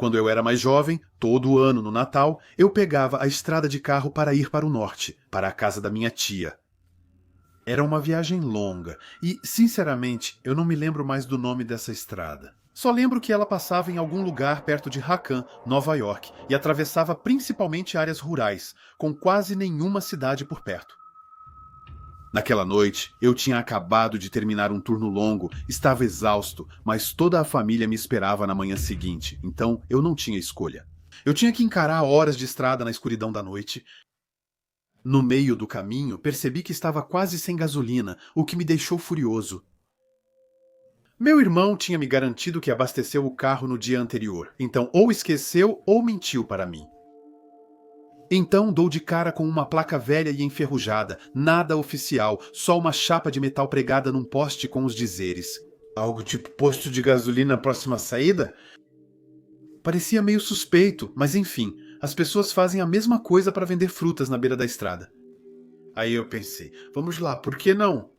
Quando eu era mais jovem, todo ano no Natal, eu pegava a estrada de carro para ir para o norte, para a casa da minha tia. Era uma viagem longa e, sinceramente, eu não me lembro mais do nome dessa estrada. Só lembro que ela passava em algum lugar perto de Rackham, Nova York, e atravessava principalmente áreas rurais, com quase nenhuma cidade por perto. Naquela noite, eu tinha acabado de terminar um turno longo, estava exausto, mas toda a família me esperava na manhã seguinte, então eu não tinha escolha. Eu tinha que encarar horas de estrada na escuridão da noite. No meio do caminho, percebi que estava quase sem gasolina, o que me deixou furioso. Meu irmão tinha me garantido que abasteceu o carro no dia anterior, então ou esqueceu ou mentiu para mim. Então dou de cara com uma placa velha e enferrujada, nada oficial, só uma chapa de metal pregada num poste com os dizeres: algo tipo posto de gasolina próxima saída? Parecia meio suspeito, mas enfim, as pessoas fazem a mesma coisa para vender frutas na beira da estrada. Aí eu pensei, vamos lá, por que não?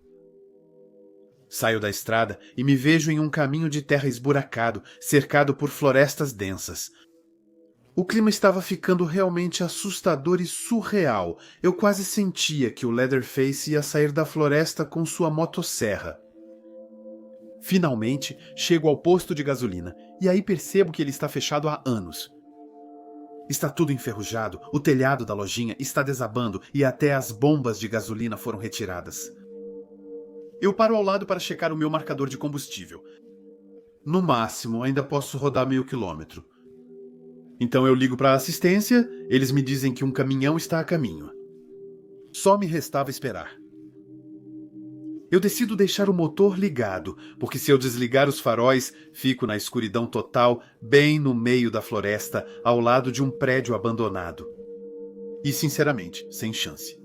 Saio da estrada e me vejo em um caminho de terra esburacado, cercado por florestas densas. O clima estava ficando realmente assustador e surreal. Eu quase sentia que o Leatherface ia sair da floresta com sua motosserra. Finalmente, chego ao posto de gasolina e aí percebo que ele está fechado há anos. Está tudo enferrujado, o telhado da lojinha está desabando e até as bombas de gasolina foram retiradas. Eu paro ao lado para checar o meu marcador de combustível. No máximo, ainda posso rodar meio quilômetro. Então eu ligo para a assistência, eles me dizem que um caminhão está a caminho. Só me restava esperar. Eu decido deixar o motor ligado, porque se eu desligar os faróis, fico na escuridão total, bem no meio da floresta, ao lado de um prédio abandonado. E, sinceramente, sem chance.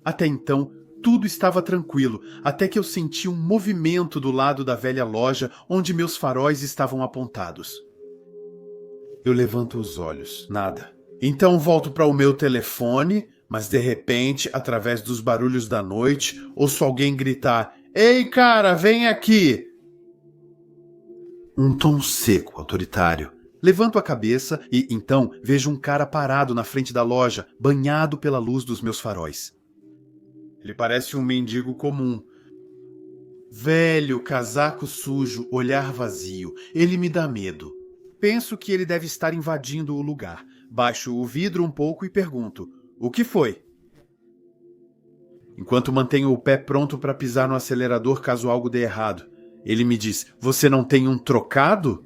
Até então, tudo estava tranquilo, até que eu senti um movimento do lado da velha loja onde meus faróis estavam apontados. Eu levanto os olhos. Nada. Então volto para o meu telefone, mas de repente, através dos barulhos da noite, ouço alguém gritar: "Ei, cara, vem aqui!" Um tom seco, autoritário. Levanto a cabeça e, então, vejo um cara parado na frente da loja, banhado pela luz dos meus faróis. Ele parece um mendigo comum. Velho, casaco sujo, olhar vazio. Ele me dá medo. Penso que ele deve estar invadindo o lugar. Baixo o vidro um pouco e pergunto: "O que foi?" Enquanto mantenho o pé pronto para pisar no acelerador caso algo dê errado, ele me diz: "Você não tem um trocado?"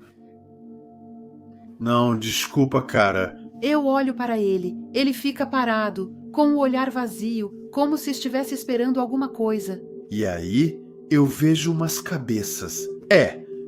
"Não, desculpa, cara." Eu olho para ele. Ele fica parado, com o olhar vazio, como se estivesse esperando alguma coisa. E aí eu vejo umas cabeças.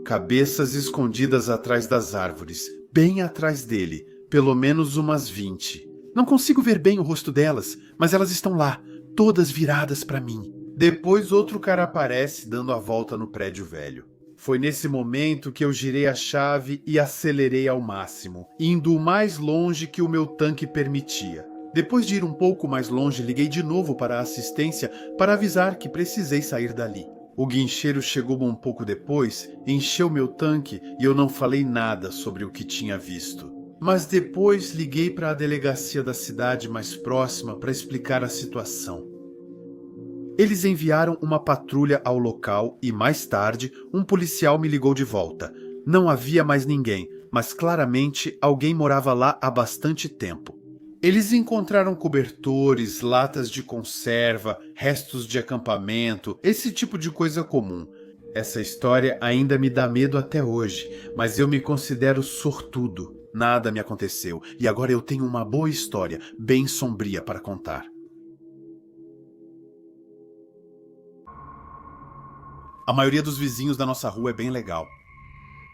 Cabeças escondidas atrás das árvores, bem atrás dele, pelo menos umas 20. Não consigo ver bem o rosto delas, mas elas estão lá, todas viradas para mim. Depois outro cara aparece dando a volta no prédio velho. Foi nesse momento que eu girei a chave e acelerei ao máximo, indo o mais longe que o meu tanque permitia. Depois de ir um pouco mais longe, liguei de novo para a assistência para avisar que precisei sair dali. O guincheiro chegou um pouco depois, encheu meu tanque e eu não falei nada sobre o que tinha visto. Mas depois liguei para a delegacia da cidade mais próxima para explicar a situação. Eles enviaram uma patrulha ao local e, mais tarde, um policial me ligou de volta. Não havia mais ninguém, mas claramente alguém morava lá há bastante tempo. Eles encontraram cobertores, latas de conserva, restos de acampamento, esse tipo de coisa comum. Essa história ainda me dá medo até hoje, mas eu me considero sortudo. Nada me aconteceu e agora eu tenho uma boa história, bem sombria para contar. A maioria dos vizinhos da nossa rua é bem legal.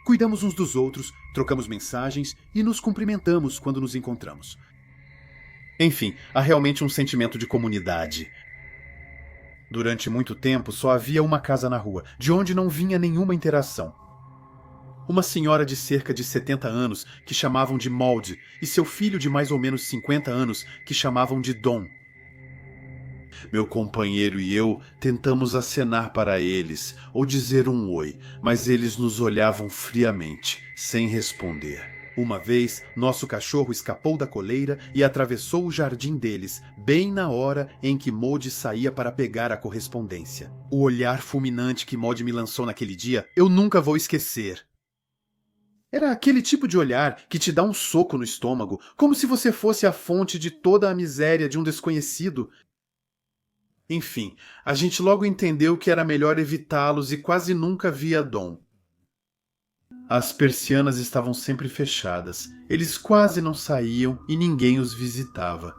Cuidamos uns dos outros, trocamos mensagens e nos cumprimentamos quando nos encontramos. Enfim, há realmente um sentimento de comunidade. Durante muito tempo, só havia uma casa na rua, de onde não vinha nenhuma interação. Uma senhora de cerca de 70 anos, que chamavam de Maud, e seu filho de mais ou menos 50 anos, que chamavam de Don. Meu companheiro e eu tentamos acenar para eles ou dizer um oi, mas eles nos olhavam friamente, sem responder. Uma vez, nosso cachorro escapou da coleira e atravessou o jardim deles, bem na hora em que Maud saía para pegar a correspondência. O olhar fulminante que Maud me lançou naquele dia, eu nunca vou esquecer. Era aquele tipo de olhar que te dá um soco no estômago, como se você fosse a fonte de toda a miséria de um desconhecido. Enfim, a gente logo entendeu que era melhor evitá-los e quase nunca via Dom. As persianas estavam sempre fechadas, eles quase não saíam e ninguém os visitava.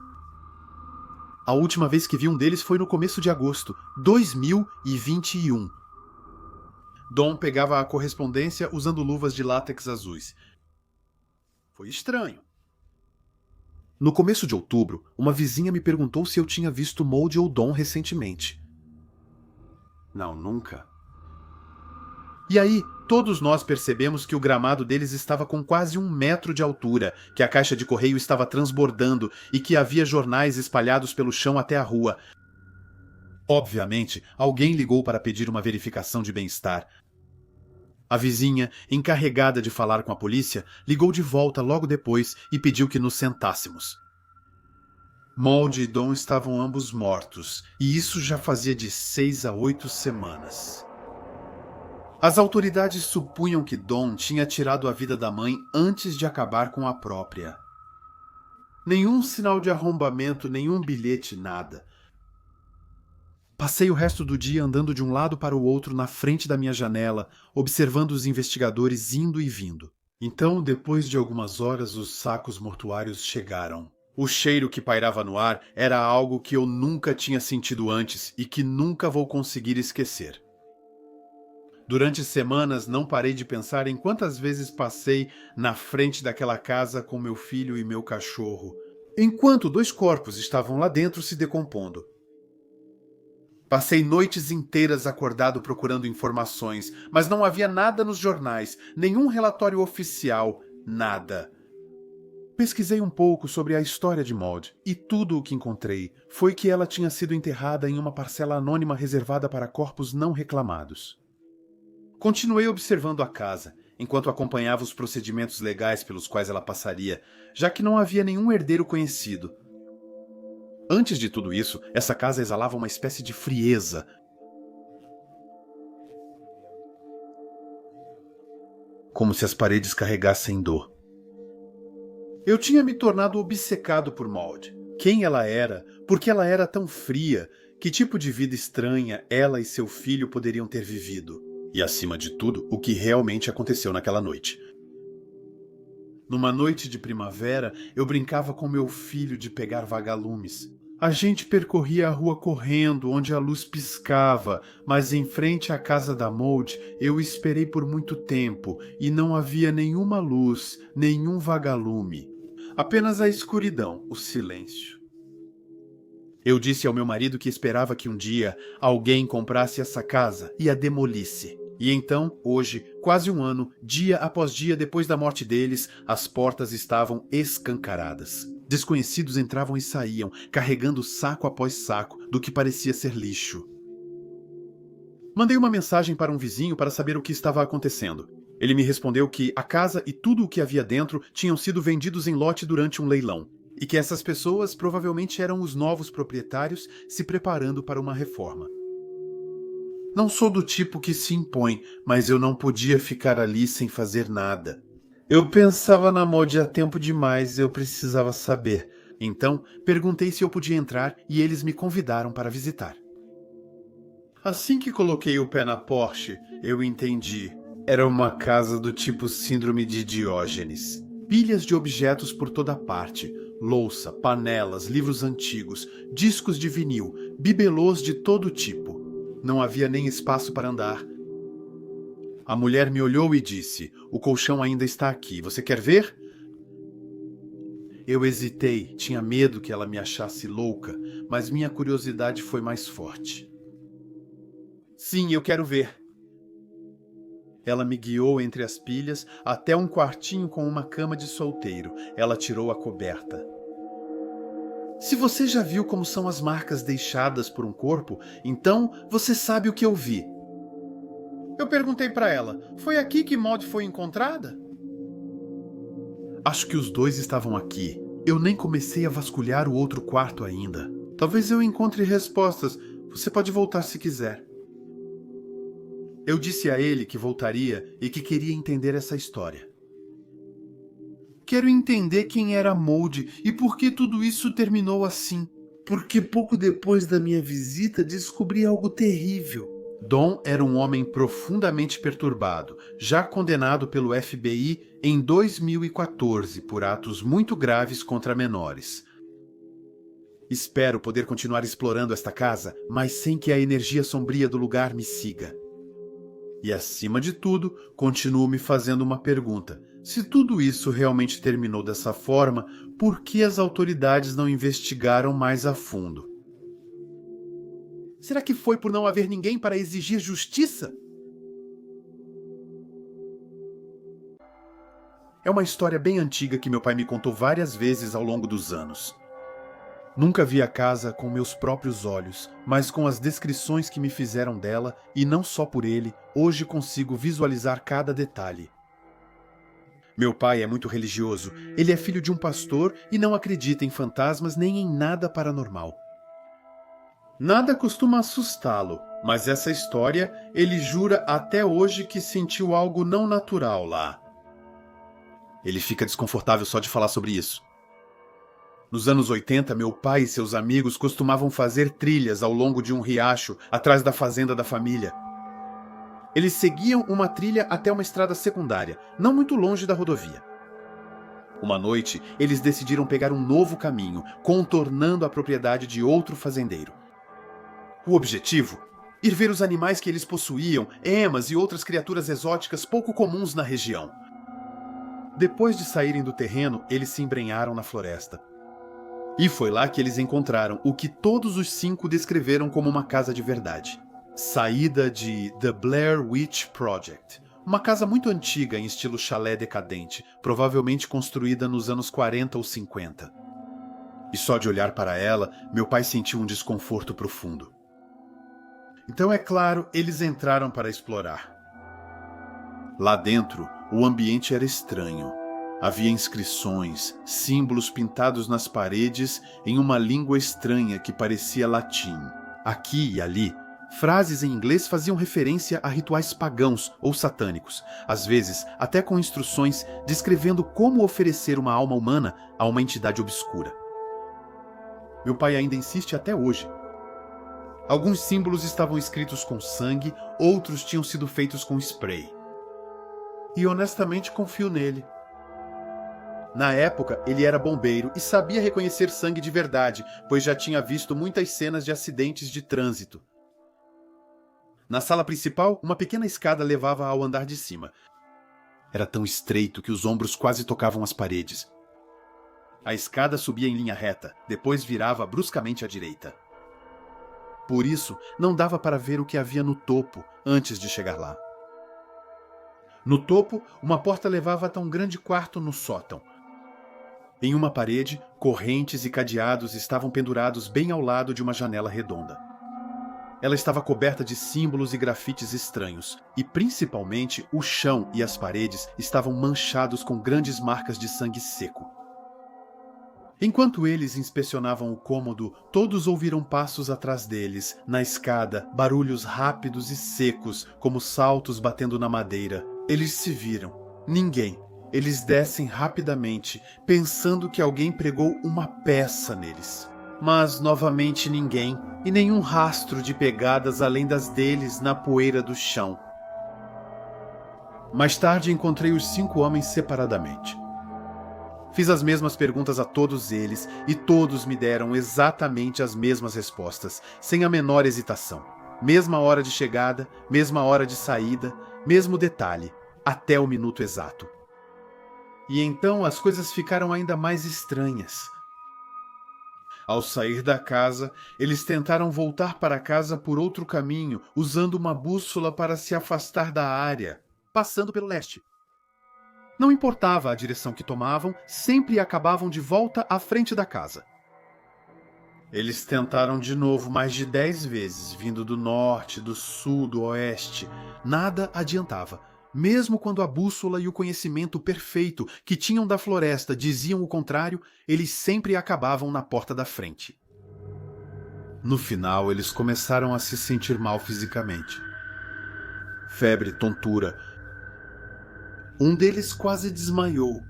A última vez que vi um deles foi no começo de agosto, 2021. Dom pegava a correspondência usando luvas de látex azuis. Foi estranho. No começo de outubro, uma vizinha me perguntou se eu tinha visto Maud ou Dom recentemente. Não, nunca. E aí, todos nós percebemos que o gramado deles estava com quase 1 metro de altura, que a caixa de correio estava transbordando e que havia jornais espalhados pelo chão até a rua. Obviamente, alguém ligou para pedir uma verificação de bem-estar. A vizinha, encarregada de falar com a polícia, ligou de volta logo depois e pediu que nos sentássemos. Maud e Dom estavam ambos mortos, e isso já fazia de 6 a 8 semanas. As autoridades supunham que Dom tinha tirado a vida da mãe antes de acabar com a própria. Nenhum sinal de arrombamento, nenhum bilhete, nada. Passei o resto do dia andando de um lado para o outro na frente da minha janela, observando os investigadores indo e vindo. Então, depois de algumas horas, os sacos mortuários chegaram. O cheiro que pairava no ar era algo que eu nunca tinha sentido antes e que nunca vou conseguir esquecer. Durante semanas não parei de pensar em quantas vezes passei na frente daquela casa com meu filho e meu cachorro, enquanto 2 corpos estavam lá dentro se decompondo. Passei noites inteiras acordado procurando informações, mas não havia nada nos jornais, nenhum relatório oficial, nada. Pesquisei um pouco sobre a história de Maud, e tudo o que encontrei foi que ela tinha sido enterrada em uma parcela anônima reservada para corpos não reclamados. Continuei observando a casa, enquanto acompanhava os procedimentos legais pelos quais ela passaria, já que não havia nenhum herdeiro conhecido. Antes de tudo isso, essa casa exalava uma espécie de frieza. Como se as paredes carregassem dor. Eu tinha me tornado obcecado por Maud. Quem ela era, por que ela era tão fria, que tipo de vida estranha ela e seu filho poderiam ter vivido. E, acima de tudo, o que realmente aconteceu naquela noite. Numa noite de primavera, eu brincava com meu filho de pegar vagalumes. A gente percorria a rua correndo, onde a luz piscava, mas em frente à casa da Maud eu esperei por muito tempo e não havia nenhuma luz, nenhum vagalume. Apenas a escuridão, o silêncio. Eu disse ao meu marido que esperava que um dia alguém comprasse essa casa e a demolisse. E então, hoje, quase 1 ano, dia após dia depois da morte deles, as portas estavam escancaradas. Desconhecidos entravam e saíam, carregando saco após saco do que parecia ser lixo. Mandei uma mensagem para um vizinho para saber o que estava acontecendo. Ele me respondeu que a casa e tudo o que havia dentro tinham sido vendidos em lote durante um leilão, e que essas pessoas provavelmente eram os novos proprietários se preparando para uma reforma. Não sou do tipo que se impõe, mas eu não podia ficar ali sem fazer nada. Eu pensava na Maud há tempo demais, eu precisava saber. Então, perguntei se eu podia entrar e eles me convidaram para visitar. Assim que coloquei o pé na Porsche, eu entendi. Era uma casa do tipo síndrome de Diógenes. Pilhas de objetos por toda parte. Louça, panelas, livros antigos, discos de vinil, bibelôs de todo tipo. Não havia nem espaço para andar. A mulher me olhou e disse: "O colchão ainda está aqui. Você quer ver?" Eu hesitei, tinha medo que ela me achasse louca, mas minha curiosidade foi mais forte. "Sim, eu quero ver." Ela me guiou entre as pilhas até um quartinho com uma cama de solteiro. Ela tirou a coberta. Se você já viu como são as marcas deixadas por um corpo, então você sabe o que eu vi. Eu perguntei para ela, foi aqui que Maud foi encontrada? Acho que os dois estavam aqui. Eu nem comecei a vasculhar o outro quarto ainda. Talvez eu encontre respostas. Você pode voltar se quiser. Eu disse a ele que voltaria e que queria entender essa história. Quero entender quem era Maud e por que tudo isso terminou assim. Porque pouco depois da minha visita descobri algo terrível. Don era um homem profundamente perturbado, já condenado pelo FBI em 2014 por atos muito graves contra menores. Espero poder continuar explorando esta casa, mas sem que a energia sombria do lugar me siga. E, acima de tudo, continuo me fazendo uma pergunta. Se tudo isso realmente terminou dessa forma, por que as autoridades não investigaram mais a fundo? Será que foi por não haver ninguém para exigir justiça? É uma história bem antiga que meu pai me contou várias vezes ao longo dos anos. Nunca vi a casa com meus próprios olhos, mas com as descrições que me fizeram dela, e não só por ele, hoje consigo visualizar cada detalhe. Meu pai é muito religioso. Ele é filho de um pastor e não acredita em fantasmas nem em nada paranormal. Nada costuma assustá-lo, mas essa história ele jura até hoje que sentiu algo não natural lá. Ele fica desconfortável só de falar sobre isso. Nos anos 80, meu pai e seus amigos costumavam fazer trilhas ao longo de um riacho atrás da fazenda da família. Eles seguiam uma trilha até uma estrada secundária, não muito longe da rodovia. Uma noite, eles decidiram pegar um novo caminho, contornando a propriedade de outro fazendeiro. O objetivo? Ir ver os animais que eles possuíam, emas e outras criaturas exóticas pouco comuns na região. Depois de saírem do terreno, eles se embrenharam na floresta. E foi lá que eles encontraram o que todos os 5 descreveram como uma casa de verdade. Saída de The Blair Witch Project, uma casa muito antiga em estilo chalé decadente, provavelmente construída nos anos 40 ou 50. E só de olhar para ela, meu pai sentiu um desconforto profundo. Então, é claro, eles entraram para explorar. Lá dentro, o ambiente era estranho. Havia inscrições, símbolos pintados nas paredes em uma língua estranha que parecia latim. Aqui e ali, frases em inglês faziam referência a rituais pagãos ou satânicos, às vezes até com instruções descrevendo como oferecer uma alma humana a uma entidade obscura. Meu pai ainda insiste até hoje. Alguns símbolos estavam escritos com sangue, outros tinham sido feitos com spray. E honestamente confio nele. Na época, ele era bombeiro e sabia reconhecer sangue de verdade, pois já tinha visto muitas cenas de acidentes de trânsito. Na sala principal, uma pequena escada levava ao andar de cima. Era tão estreito que os ombros quase tocavam as paredes. A escada subia em linha reta, depois virava bruscamente à direita. Por isso, não dava para ver o que havia no topo antes de chegar lá. No topo, uma porta levava até um grande quarto no sótão. Em uma parede, correntes e cadeados estavam pendurados bem ao lado de uma janela redonda. Ela estava coberta de símbolos e grafites estranhos, e principalmente o chão e as paredes estavam manchados com grandes marcas de sangue seco. Enquanto eles inspecionavam o cômodo, todos ouviram passos atrás deles, na escada, barulhos rápidos e secos, como saltos batendo na madeira. Eles se viram. Ninguém. Eles descem rapidamente, pensando que alguém pregou uma peça neles. Mas, novamente, ninguém, e nenhum rastro de pegadas além das deles na poeira do chão. Mais tarde, encontrei os 5 homens separadamente. Fiz as mesmas perguntas a todos eles, e todos me deram exatamente as mesmas respostas, sem a menor hesitação. Mesma hora de chegada, mesma hora de saída, mesmo detalhe, até o minuto exato. E então as coisas ficaram ainda mais estranhas. Ao sair da casa, eles tentaram voltar para casa por outro caminho, usando uma bússola para se afastar da área, passando pelo leste. Não importava a direção que tomavam, sempre acabavam de volta à frente da casa. Eles tentaram de novo mais de 10 vezes, vindo do norte, do sul, do oeste. Nada adiantava. Mesmo quando a bússola e o conhecimento perfeito que tinham da floresta diziam o contrário, eles sempre acabavam na porta da frente. No final, eles começaram a se sentir mal fisicamente. Febre, tontura. Um deles quase desmaiou.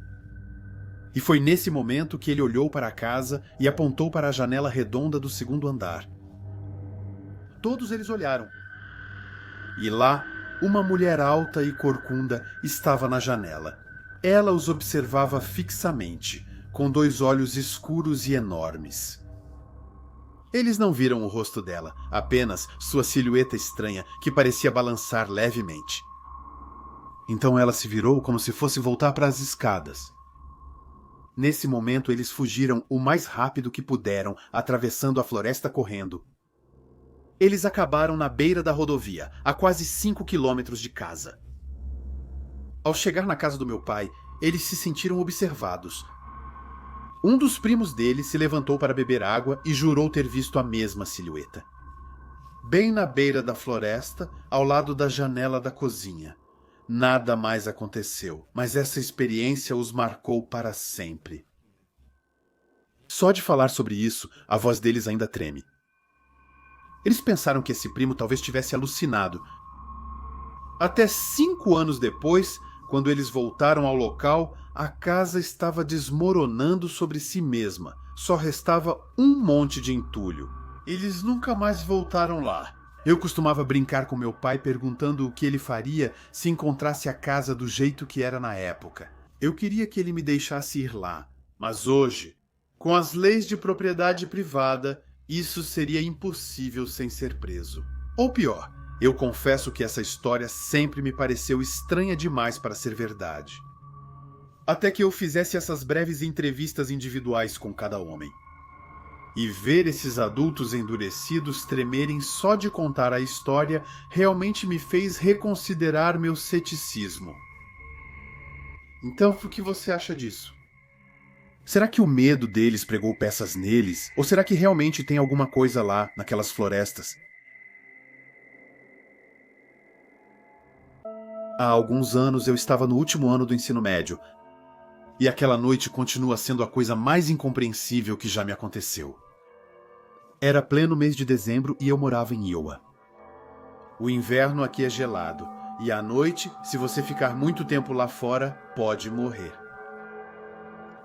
E foi nesse momento que ele olhou para a casa e apontou para a janela redonda do segundo andar. Todos eles olharam. E lá, uma mulher alta e corcunda estava na janela. Ela os observava fixamente, com 2 olhos escuros e enormes. Eles não viram o rosto dela, apenas sua silhueta estranha, que parecia balançar levemente. Então ela se virou como se fosse voltar para as escadas. Nesse momento, eles fugiram o mais rápido que puderam, atravessando a floresta correndo. Eles acabaram na beira da rodovia, a quase 5 quilômetros de casa. Ao chegar na casa do meu pai, eles se sentiram observados. Um dos primos dele se levantou para beber água e jurou ter visto a mesma silhueta. Bem na beira da floresta, ao lado da janela da cozinha. Nada mais aconteceu, mas essa experiência os marcou para sempre. Só de falar sobre isso, a voz deles ainda treme. Eles pensaram que esse primo talvez tivesse alucinado. Até 5 anos depois, quando eles voltaram ao local, a casa estava desmoronando sobre si mesma. Só restava um monte de entulho. Eles nunca mais voltaram lá. Eu costumava brincar com meu pai perguntando o que ele faria se encontrasse a casa do jeito que era na época. Eu queria que ele me deixasse ir lá, mas hoje, com as leis de propriedade privada, isso seria impossível sem ser preso. Ou pior, eu confesso que essa história sempre me pareceu estranha demais para ser verdade. Até que eu fizesse essas breves entrevistas individuais com cada homem. E ver esses adultos endurecidos tremerem só de contar a história realmente me fez reconsiderar meu ceticismo. Então, o que você acha disso? Será que o medo deles pregou peças neles? Ou será que realmente tem alguma coisa lá, naquelas florestas? Há alguns anos eu estava no último ano do ensino médio. E aquela noite continua sendo a coisa mais incompreensível que já me aconteceu. Era pleno mês de dezembro e eu morava em Iowa. O inverno aqui é gelado, e à noite, se você ficar muito tempo lá fora, pode morrer.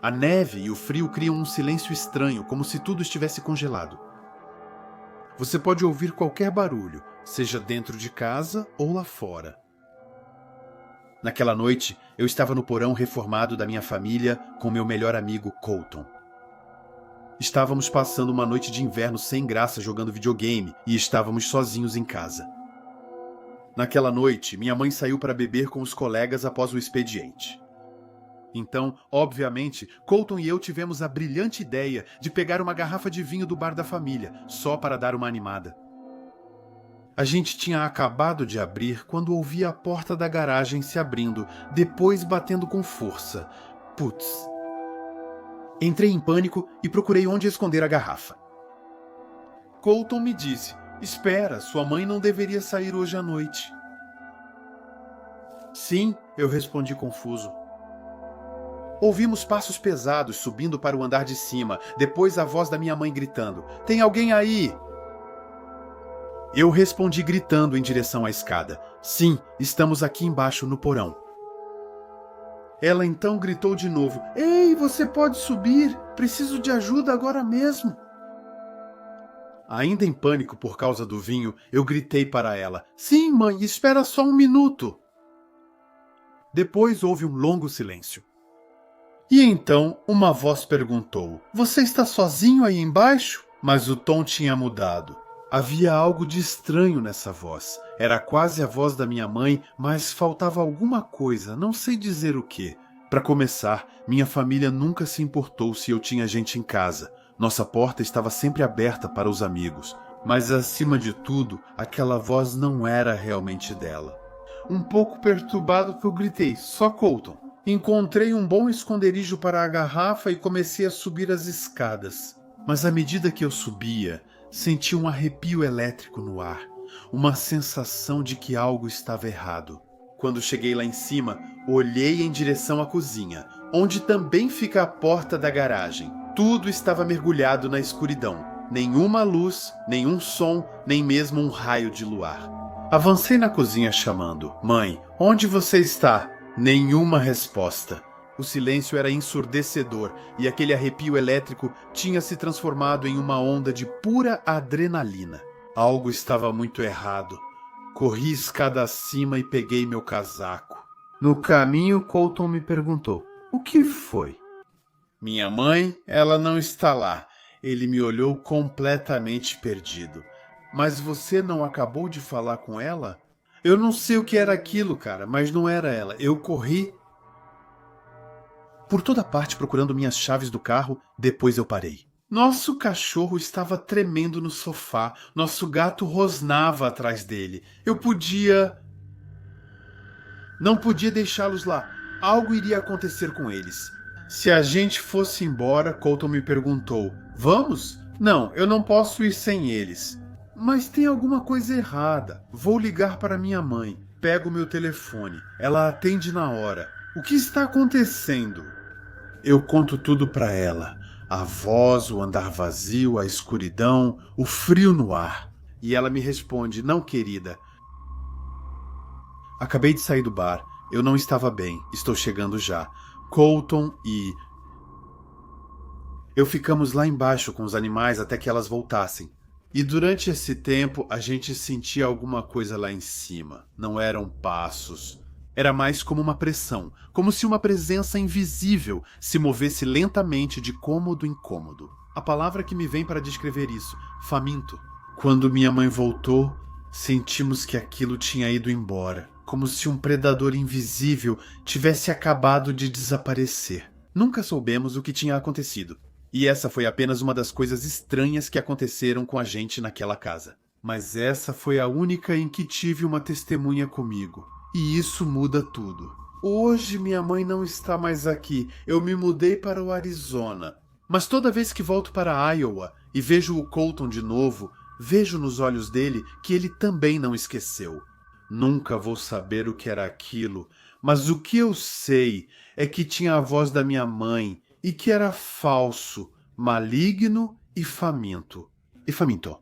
A neve e o frio criam um silêncio estranho, como se tudo estivesse congelado. Você pode ouvir qualquer barulho, seja dentro de casa ou lá fora. Naquela noite, eu estava no porão reformado da minha família com meu melhor amigo Colton. Estávamos passando uma noite de inverno sem graça jogando videogame e estávamos sozinhos em casa. Naquela noite, minha mãe saiu para beber com os colegas após o expediente. Então, obviamente, Colton e eu tivemos a brilhante ideia de pegar uma garrafa de vinho do bar da família, só para dar uma animada. A gente tinha acabado de abrir quando ouvi a porta da garagem se abrindo, depois batendo com força. Putz. Entrei em pânico e procurei onde esconder a garrafa. Colton me disse: "Espera, sua mãe não deveria sair hoje à noite." "Sim," eu respondi confuso. Ouvimos passos pesados subindo para o andar de cima, depois a voz da minha mãe gritando: "Tem alguém aí?" Eu respondi gritando em direção à escada: "Sim, estamos aqui embaixo no porão." Ela então gritou de novo: "Ei, você pode subir? Preciso de ajuda agora mesmo." Ainda em pânico por causa do vinho, eu gritei para ela: "Sim, mãe, espera só um minuto." Depois houve um longo silêncio. E então uma voz perguntou: "Você está sozinho aí embaixo?" Mas o tom tinha mudado. Havia algo de estranho nessa voz. Era quase a voz da minha mãe, mas faltava alguma coisa, não sei dizer o que. Para começar, minha família nunca se importou se eu tinha gente em casa. Nossa porta estava sempre aberta para os amigos. Mas acima de tudo, aquela voz não era realmente dela. Um pouco perturbado, eu gritei: "Só Colton." Encontrei um bom esconderijo para a garrafa e comecei a subir as escadas. Mas à medida que eu subia, senti um arrepio elétrico no ar, uma sensação de que algo estava errado. Quando cheguei lá em cima, olhei em direção à cozinha, onde também fica a porta da garagem. Tudo estava mergulhado na escuridão. Nenhuma luz, nenhum som, nem mesmo um raio de luar. Avancei na cozinha chamando: "Mãe, onde você está?" Nenhuma resposta. O silêncio era ensurdecedor e aquele arrepio elétrico tinha se transformado em uma onda de pura adrenalina. Algo estava muito errado. Corri escada acima e peguei meu casaco. No caminho, Colton me perguntou: "O que foi?" "Minha mãe, ela não está lá." Ele me olhou completamente perdido. "Mas você não acabou de falar com ela?" "Eu não sei o que era aquilo, cara, mas não era ela. Eu corri por toda parte procurando minhas chaves do carro, depois eu parei. Nosso cachorro estava tremendo no sofá, nosso gato rosnava atrás dele. Não podia deixá-los lá. Algo iria acontecer com eles. Se a gente fosse embora, Colton me perguntou: "Vamos?" "Não, eu não posso ir sem eles." "Mas tem alguma coisa errada." "Vou ligar para minha mãe." Pego meu telefone. Ela atende na hora. "O que está acontecendo?" Eu conto tudo para ela. A voz, o andar vazio, a escuridão, o frio no ar. E ela me responde: "Não, querida. Acabei de sair do bar. Eu não estava bem. Estou chegando já. Colton e eu ficamos lá embaixo com os animais até que elas voltassem. E durante esse tempo a gente sentia alguma coisa lá em cima. Não eram passos. Era mais como uma pressão, como se uma presença invisível se movesse lentamente de cômodo em cômodo. A palavra que me vem para descrever isso: faminto. Quando minha mãe voltou, sentimos que aquilo tinha ido embora, como se um predador invisível tivesse acabado de desaparecer. Nunca soubemos o que tinha acontecido. E essa foi apenas uma das coisas estranhas que aconteceram com a gente naquela casa. Mas essa foi a única em que tive uma testemunha comigo. E isso muda tudo. Hoje minha mãe não está mais aqui. Eu me mudei para o Arizona. Mas toda vez que volto para Iowa e vejo o Colton de novo, vejo nos olhos dele que ele também não esqueceu. Nunca vou saber o que era aquilo, mas o que eu sei é que tinha a voz da minha mãe e que era falso, maligno e faminto. E faminto.